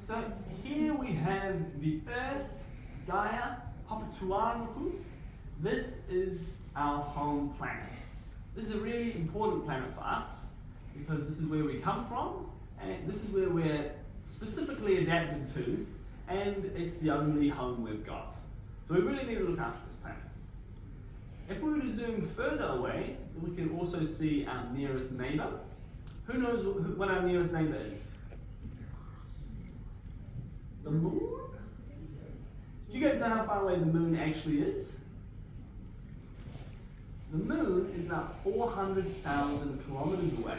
So here we have the Earth, Gaia, Papatuanuku. This is our home planet. This is a really important planet for us because this is where we come from and this is where we're specifically adapted to, and it's the only home we've got. So we really need to look after this planet. If we were to zoom further away, we can also see our nearest neighbor. Who knows what our nearest neighbor is? The moon? Do you guys know how far away the moon actually is? The moon is about 400,000 kilometers away,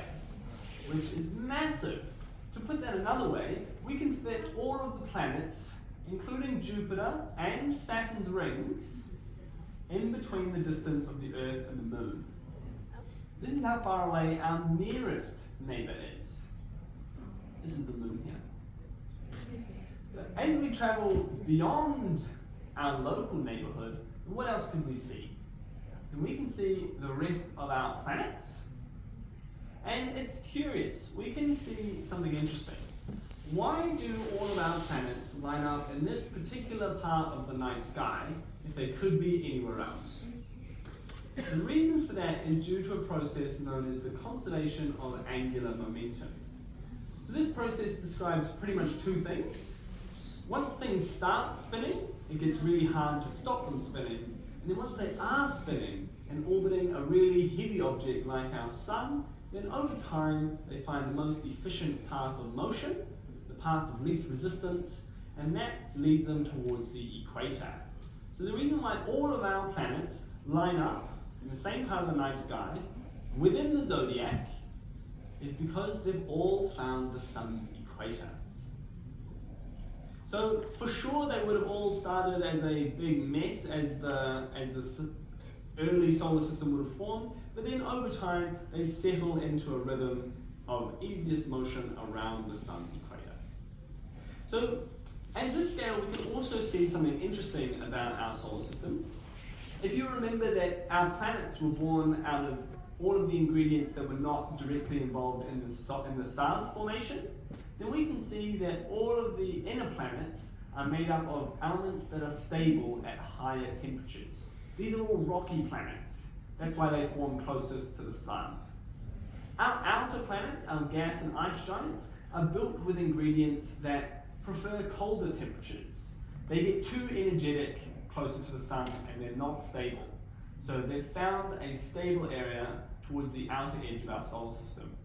which is massive. To put that another way, we can fit all of the planets, including Jupiter and Saturn's rings, in between the distance of the Earth and the moon. This is how far away our nearest neighbor is. This is the moon here. So as we travel beyond our local neighborhood, what else can we see? And we can see the rest of our planets. And it's curious, we can see something interesting. Why do all of our planets line up in this particular part of the night sky if they could be anywhere else? The reason for that is due to a process known as the conservation of angular momentum. So this process describes pretty much two things. Once things start spinning, it gets really hard to stop them spinning. And then once they are spinning and orbiting a really heavy object like our sun, then over time they find the most efficient path of motion, the path of least resistance, and that leads them towards the equator. So the reason why all of our planets line up in the same part of the night sky within the zodiac is because they've all found the sun's equator. So for sure they would have all started as a big mess as the early solar system would have formed, but then over time they settle into a rhythm of easiest motion around the sun's equator. So at this scale we can also see something interesting about our solar system. If you remember that our planets were born out of all of the ingredients that were not directly involved in the stars formation, then we can see that all of the inner planets are made up of elements that are stable at higher temperatures. These are all rocky planets. That's why they form closest to the sun. Our outer planets, our gas and ice giants, are built with ingredients that prefer colder temperatures. They get too energetic closer to the sun and they're not stable. So they've found a stable area towards the outer edge of our solar system.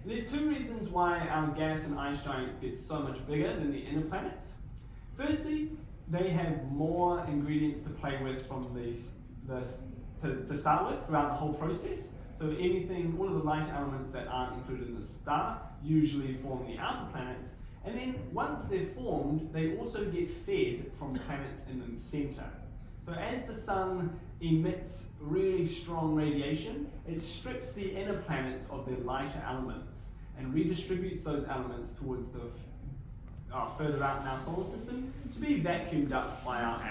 And there's two reasons why our gas and ice giants get so much bigger than the inner planets. Firstly, they have more ingredients to play with from to start with throughout the whole process. So anything, all of the light elements that aren't included in the star usually form the outer planets. And then once they're formed, they also get fed from planets in the center. So as the sun emits really strong radiation, it strips the inner planets of their lighter elements and redistributes those elements towards the further out in our solar system to be vacuumed up by our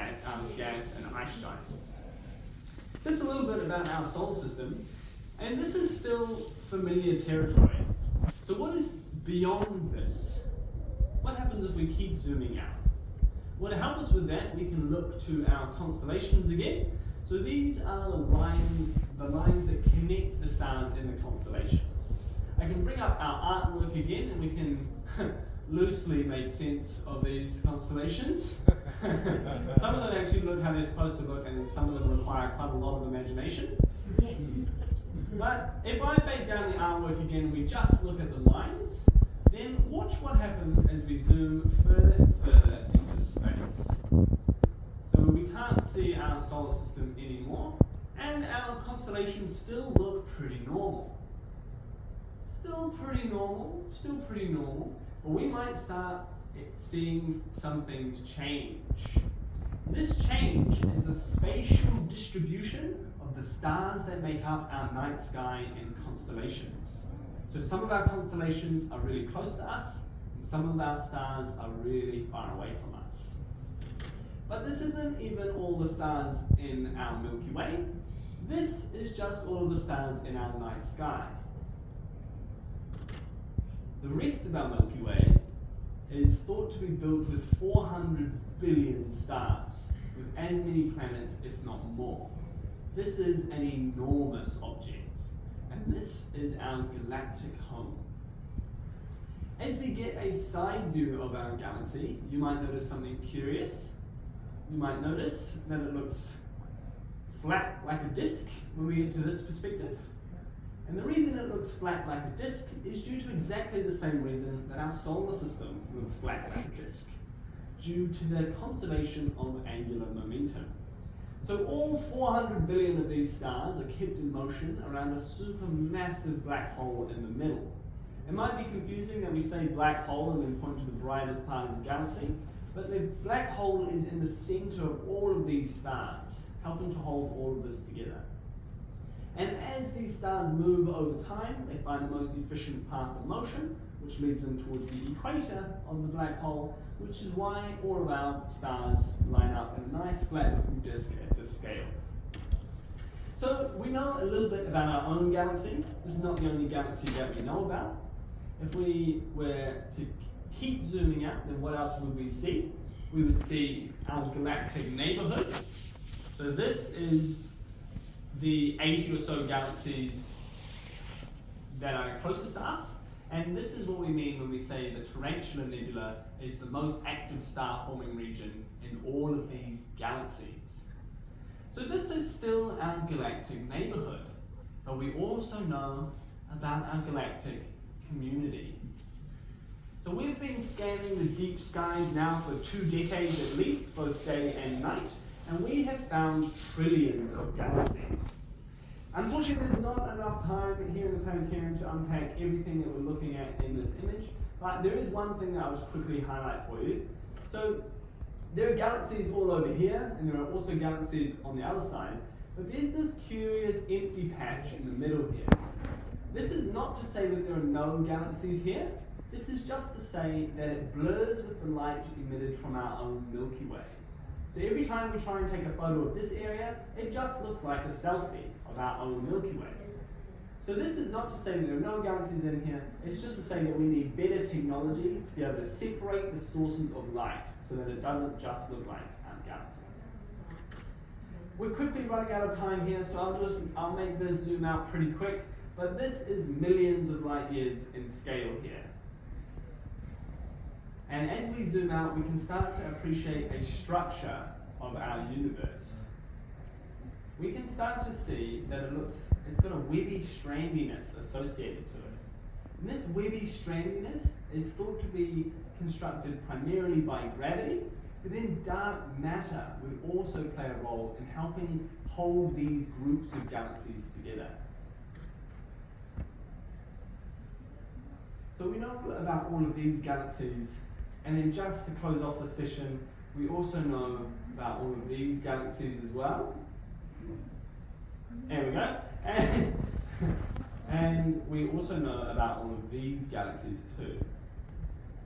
gas and ice giants. Just a little bit about our solar system, and this is still familiar territory. So what is beyond this? What happens if we keep zooming out? Well, to help us with that, we can look to our constellations again. So these are the lines that connect the stars in the constellations. I can bring up our artwork again and we can loosely make sense of these constellations. Some of them actually look how they're supposed to look, and then some of them require quite a lot of imagination. Yes. But if I fade down the artwork again, we just look at the lines, then watch what happens as we zoom further and further into space. So we can't see our solar system anymore, and our constellations still look pretty normal. Still pretty normal, but we might start seeing some things change. This change is the spatial distribution of the stars that make up our night sky and constellations. So some of our constellations are really close to us, and some of our stars are really far away from us. But this isn't even all the stars in our Milky Way. This is just all of the stars in our night sky. The rest of our Milky Way is thought to be built with 400 billion stars, with as many planets, if not more. This is an enormous object, and this is our galactic home. As we get a side view of our galaxy, you might notice something curious. You might notice that it looks flat like a disk when we get to this perspective. And the reason it looks flat like a disk is due to exactly the same reason that our solar system looks flat like a disk, due to the conservation of angular momentum. So all 400 billion of these stars are kept in motion around a supermassive black hole in the middle. It might be confusing that we say black hole and then point to the brightest part of the galaxy, but the black hole is in the center of all of these stars, helping to hold all of this together. And as these stars move over time, they find the most efficient path of motion, which leads them towards the equator of the black hole, which is why all of our stars line up in a nice flat looking disk at this scale. So we know a little bit about our own galaxy. This is not the only galaxy that we know about. If we were to keep zooming out, then what else would we see? We would see our galactic neighborhood. So this is the 80 or so galaxies that are closest to us. And this is what we mean when we say the Tarantula Nebula is the most active star-forming region in all of these galaxies. So this is still our galactic neighborhood, but we also know about our galactic community. So we've been scanning the deep skies now for 2 decades at least, both day and night, and we have found trillions of galaxies. Unfortunately, there's not enough time here in the planetarium to unpack everything that we're looking at in this image, but there is one thing that I'll just quickly highlight for you. So there are galaxies all over here, and there are also galaxies on the other side, but there's this curious empty patch in the middle here. This is not to say that there are no galaxies here. This is just to say that it blurs with the light emitted from our own Milky Way. So every time we try and take a photo of this area, it just looks like a selfie of our own Milky Way. So this is not to say that there are no galaxies in here, it's just to say that we need better technology to be able to separate the sources of light so that it doesn't just look like our galaxy. We're quickly running out of time here, so I'll make this zoom out pretty quick, but this is millions of light years in scale here. And as we zoom out, we can start to appreciate a structure of our universe. We can start to see that it's got a webby strandiness associated to it. And this webby strandiness is thought to be constructed primarily by gravity, but then dark matter would also play a role in helping hold these groups of galaxies together. So we know about all of these galaxies. And then just to close off the session, we also know about all of these galaxies as well. There we go. And we also know about all of these galaxies too.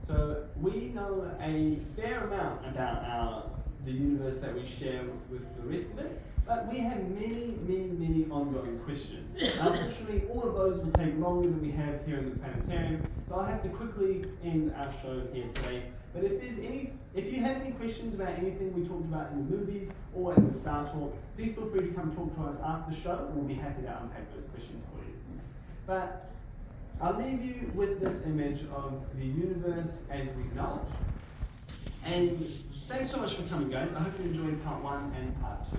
So we know a fair amount about the universe that we share with the rest of it, but we have many ongoing questions. Unfortunately, all of those will take longer than we have here in the planetarium, so I'll have to quickly end our show here today. But if you have any questions about anything we talked about in the movies or in the Star Talk, please feel free to come talk to us after the show, and we'll be happy to unpack those questions for you. But I'll leave you with this image of the universe as we know it. And thanks so much for coming, guys. I hope you enjoyed part 1 and part 2.